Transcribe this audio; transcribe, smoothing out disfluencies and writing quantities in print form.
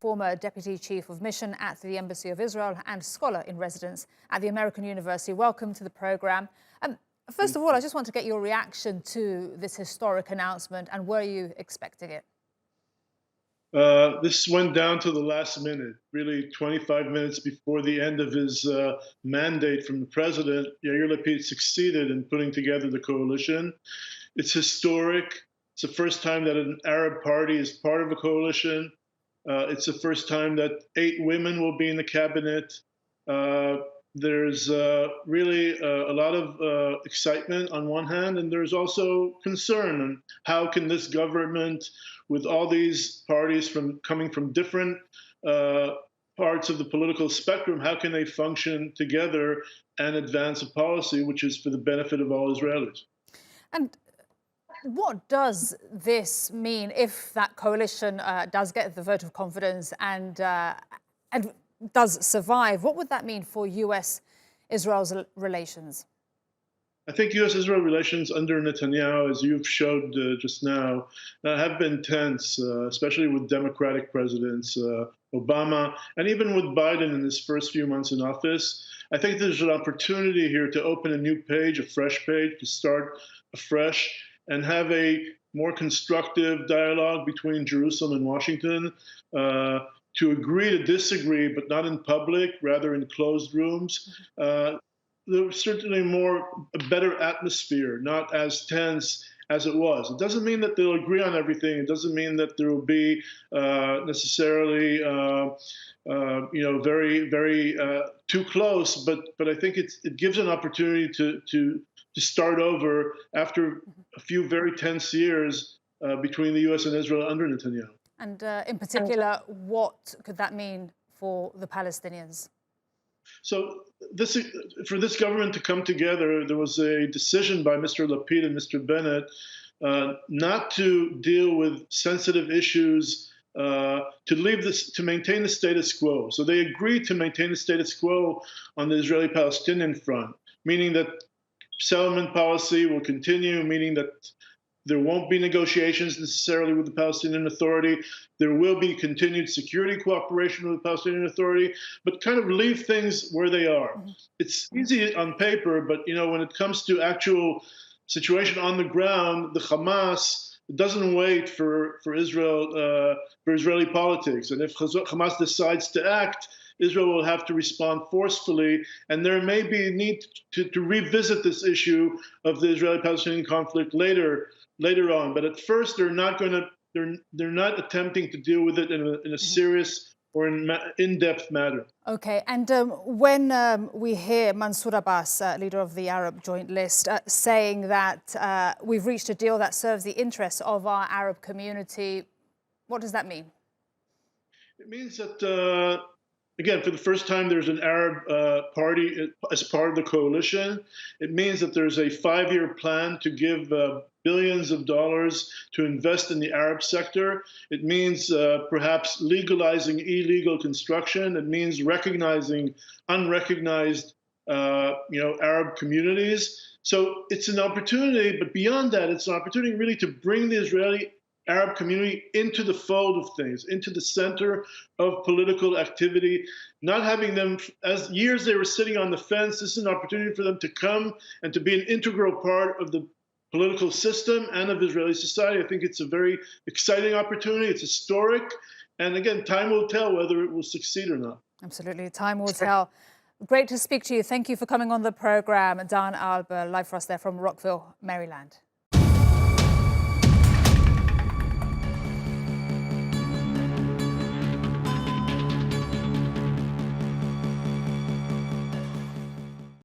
former Deputy Chief of Mission at the Embassy of Israel and scholar in residence at the American University. Welcome to the programme. First of all, I just want to get your reaction to this historic announcement, and were you expecting it? This went down to the last minute, really 25 minutes before the end of his mandate from the president. Yair Lapid succeeded in putting together the coalition. It's historic. It's the first time that an Arab party is part of a coalition. It's the first time that 8 women will be in the cabinet. There's really a lot of excitement on one hand, and there's also concern on how can this government, with all these parties coming from different parts of the political spectrum, how can they function together and advance a policy which is for the benefit of all Israelis? And what does this mean if that coalition does get the vote of confidence and does survive? What would that mean for US-Israel's relations? I think US-Israel relations under Netanyahu, as you've showed just now, have been tense, especially with Democratic presidents, Obama, and even with Biden in his first few months in office. I think there's an opportunity here to open a new page, a fresh page, to start afresh and have a more constructive dialogue between Jerusalem and Washington, to agree to disagree, but not in public, rather in closed rooms. There's certainly a better atmosphere, not as tense as it was. It doesn't mean that they'll agree on everything. It doesn't mean that there will be necessarily, very too close. But I think it gives an opportunity to start over after a few very tense years between the U.S. and Israel under Netanyahu. And in particular, what could that mean for the Palestinians? So for this government to come together, there was a decision by Mr. Lapid and Mr. Bennett not to deal with sensitive issues, to maintain the status quo. So they agreed to maintain the status quo on the Israeli-Palestinian front, meaning that settlement policy will continue, meaning that there won't be negotiations necessarily with the Palestinian Authority. There will be continued security cooperation with the Palestinian Authority, but kind of leave things where they are. It's easy on paper, but when it comes to actual situation on the ground, the Hamas doesn't wait for Israel, for Israeli politics. And if Hamas decides to act, Israel will have to respond forcefully, and there may be a need to revisit this issue of the Israeli-Palestinian conflict later on. But at first, they're not attempting to deal with it in a serious or in-depth manner. Okay, and when we hear Mansour Abbas, leader of the Arab Joint List, saying that we've reached a deal that serves the interests of our Arab community, what does that mean? It means that, again, for the first time, there's an Arab party as part of the coalition. It means that there's a 5-year plan to give billions of dollars to invest in the Arab sector. It means perhaps legalizing illegal construction. It means recognizing unrecognized, Arab communities. So it's an opportunity, but beyond that, it's an opportunity really to bring the Israeli Arab community into the fold of things, into the center of political activity, not having them, as years they were sitting on the fence. This is an opportunity for them to come and to be an integral part of the political system and of Israeli society. I think it's a very exciting opportunity. It's historic. And again, time will tell whether it will succeed or not. Absolutely. Time will tell. Great to speak to you. Thank you for coming on the program. Dan Arbell, live for us there from Rockville, Maryland.